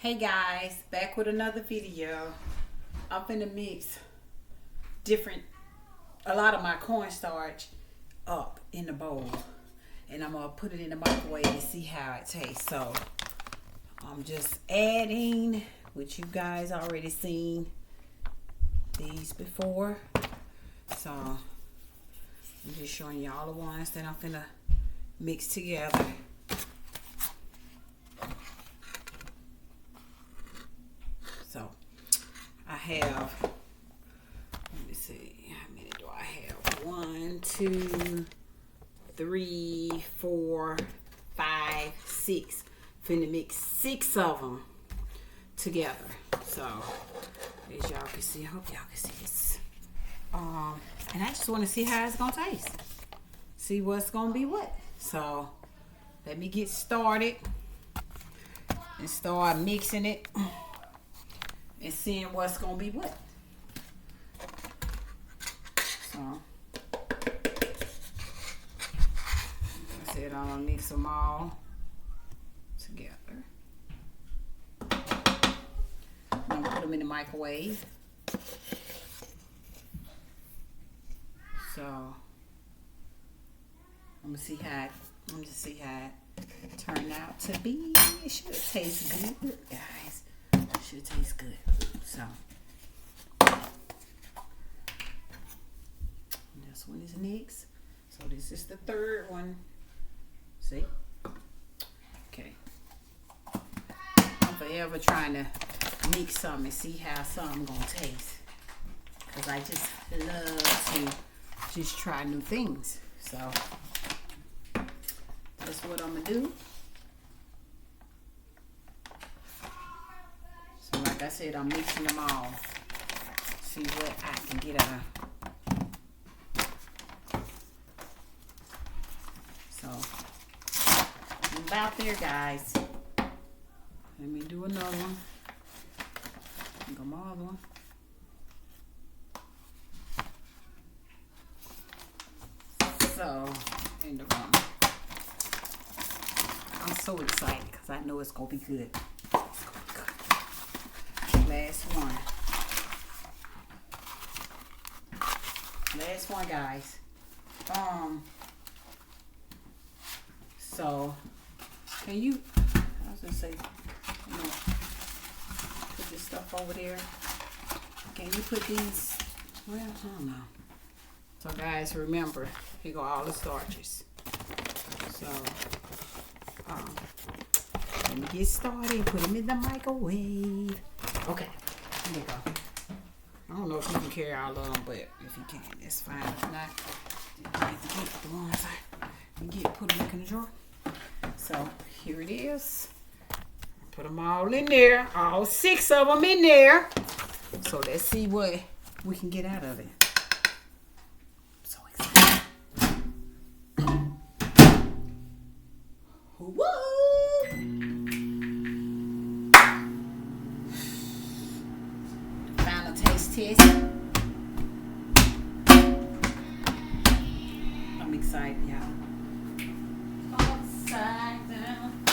Hey guys, back with another video. I'm finna mix a lot of my cornstarch up in the bowl, and I'm gonna put it in the microwave and see how it tastes. So I'm just adding, which you guys already seen these before. So I'm just showing y'all the ones that I'm finna mix together. So I have, let me see, how many do I have? 1, 2, 3, 4, 5, 6. Finna mix 6 of them together. So as y'all can see, I hope y'all can see this. And I just want to see how it's gonna taste. See what's gonna be what. So let me get started and start mixing it and seeing what's gonna be what. So I said I'm gonna mix them all together. I'm gonna put them in the microwave. So I'm gonna see how it turned out to be. It should taste good, guys. It should taste good. So this one is next. So this is the third one. See? Okay. I'm forever trying to mix something and see how something gonna taste. Cause I just love to just try new things. So that's what I'm gonna do. So like I said, I'm mixing them all. See what I can get out of. So I'm about there, guys. Let me do another one. Got my other one. So, in the room. I'm so excited because I know it's gonna be good. It's gonna be good. Last one. Last one, guys. So can you? I was gonna say, put this stuff over there. Can you put these? Well, I don't know. So guys, remember, here go all the starches. So let me get started. Put them in the microwave. Okay, here we go. I don't know if you can carry all of them, but if you can, it's fine. If not, then you have to get the ones I can put them in the drawer. So here it is. Put them all in there. All 6 of them in there. So let's see what we can get out of it. So excited. Woo! Final taste test. I'm excited, y'all. Upside down,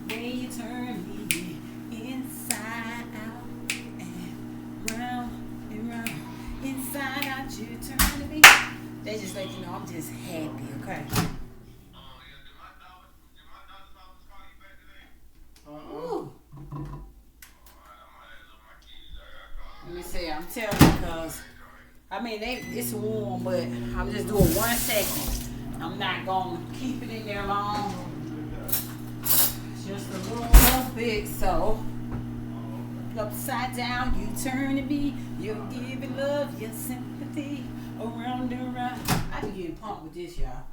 way you turn me inside out and round, inside out you turn me. They just let you know I'm just happy, okay? Ooh. Let me see, I'm telling you, because I mean it's warm, but I'm just doing 1 second. I'm not gonna keep it in there long. Just a little bit. So upside down, you turn to me. You're giving love, your sympathy around and around. I be getting pumped with this, y'all.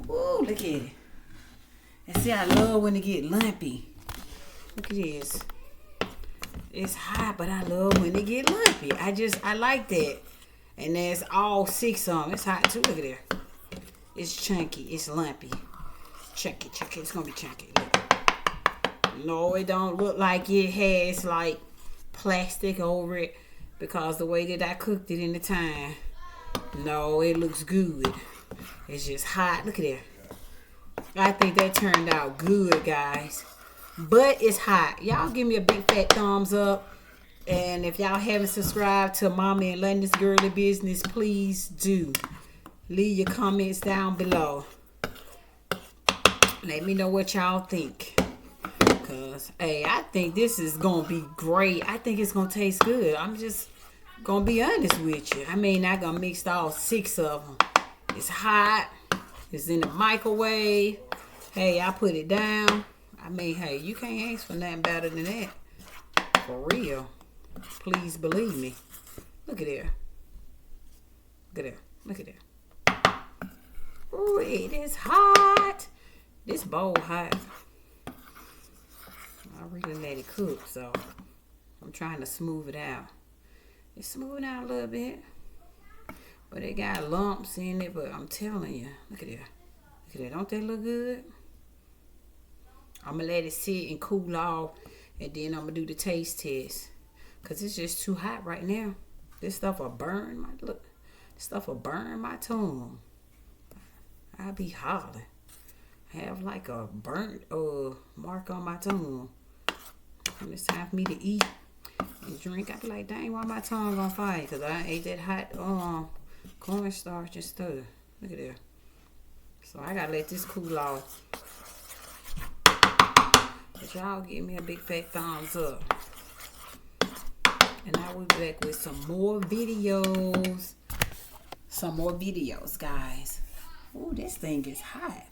Ooh, look at it. And see, I love when it get lumpy. Look at this. It's hot, but I love when it get lumpy. I like that. And there's all 6 of them. It's hot too. Look at there. It's chunky. It's lumpy. Chunky. It's gonna be chunky. Look. No, it don't look like it has like plastic over it because the way that I cooked it in the time. No, it looks good. It's just hot. Look at there. I think that turned out good, guys. but it's hot. Y'all give me a big fat thumbs up. And if y'all haven't subscribed to Mommy and London's Girly Business, please do. Leave your comments down below. Let me know what y'all think. Because, hey, I think this is going to be great. I think it's going to taste good. I'm just going to be honest with you. I mean, not going to mix all 6 of them. It's hot. It's in the microwave. Hey, I put it down. I mean, hey, you can't ask for nothing better than that. For real. Please believe me. Look at there. Look at there. Look at there. Ooh, it is hot. This bowl hot. I really let it cook, so I'm trying to smooth it out. It's smoothing out a little bit, but it got lumps in it. But I'm telling you, look at that. Look at that. Don't that look good? I'm gonna let it sit and cool off, and then I'm gonna do the taste test. Cause it's just too hot right now. This stuff will burn my look. This stuff will burn my tongue. I'll be hollering. I have like a burnt mark on my tongue. When it's time for me to eat and drink, I be like, dang, why my tongue on fire? Cause I ate that hot cornstarch and stuff. Look at that. So I gotta let this cool off. But y'all give me a big fat thumbs up. And I will be back with some more videos. Some more videos, guys. Ooh, this thing is hot.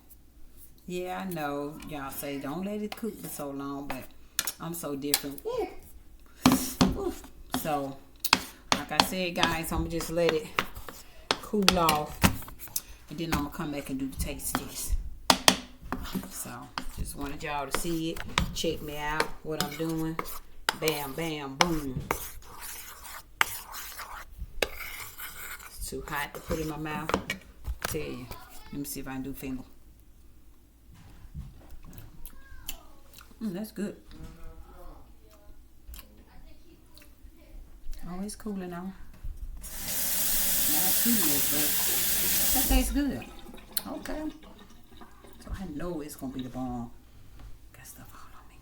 Yeah, I know. Y'all say don't let it cook for so long, but I'm so different. Woo. Woo. So, like I said, guys, I'm going to just let it cool off. And then I'm going to come back and do the taste test. So, just wanted y'all to see it. Check me out, what I'm doing. Bam, bam, boom. It's too hot to put in my mouth. I tell you. Let me see if I can do finger. That's good. Oh, it's cooling now. Not too much, but that tastes good. Okay. So I know it's gonna be the bomb. Got stuff all on me.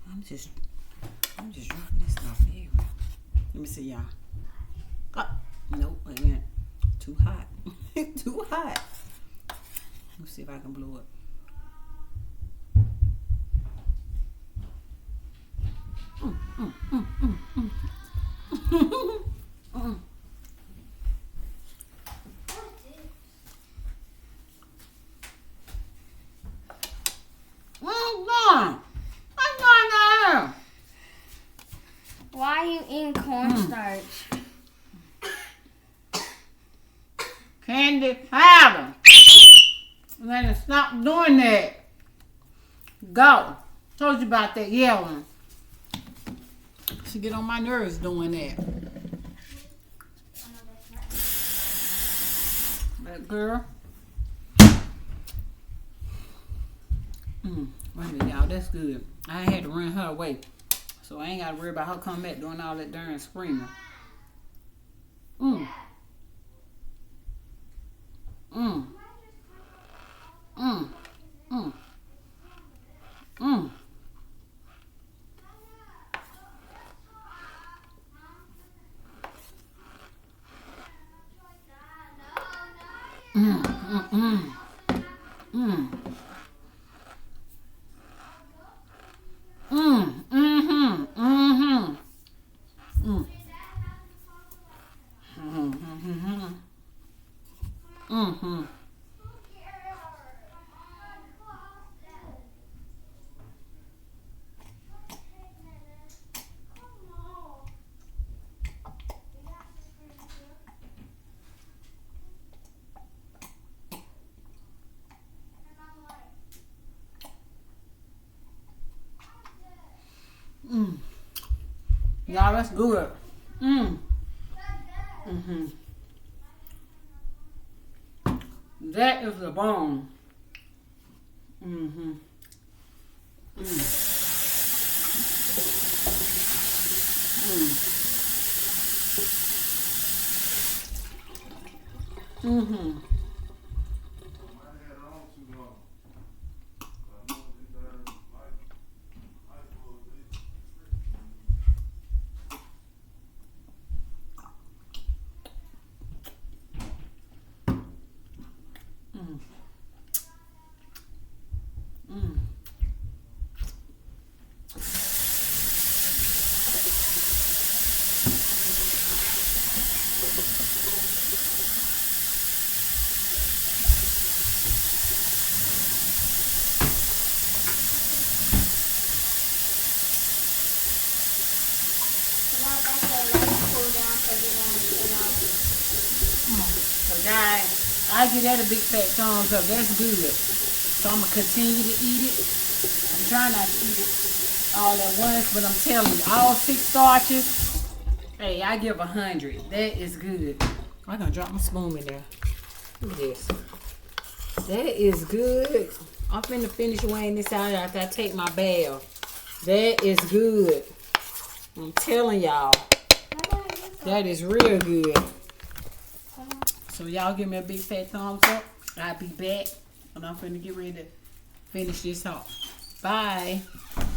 I'm just dropping this stuff everywhere. Let me see y'all. Oh, nope, wait a minute. Too hot. Too hot. Let's see if I can blow it. Why are you eating cornstarch? Candy powder. Then stop doing that. Go. Told you about that yelling. She get on my nerves doing that. That girl. Wait a minute, y'all. That's good. I had to run her away. So I ain't got to worry about her coming back doing all that darn screaming. Y'all, that's good. That is the bomb. Guys, I give that a big fat thumbs up. That's good. So I'm gonna continue to eat it. I'm trying not to eat it all at once, but I'm telling you, all 6 starches. Hey, I give 100. That is good. I'm gonna drop my spoon in there. Look at this. That is good. I'm finna finish weighing this out after I take my bath. That is good. I'm telling y'all. That is real good. So y'all give me a big fat thumbs up. I'll be back. And I'm finna get ready to finish this off. Bye.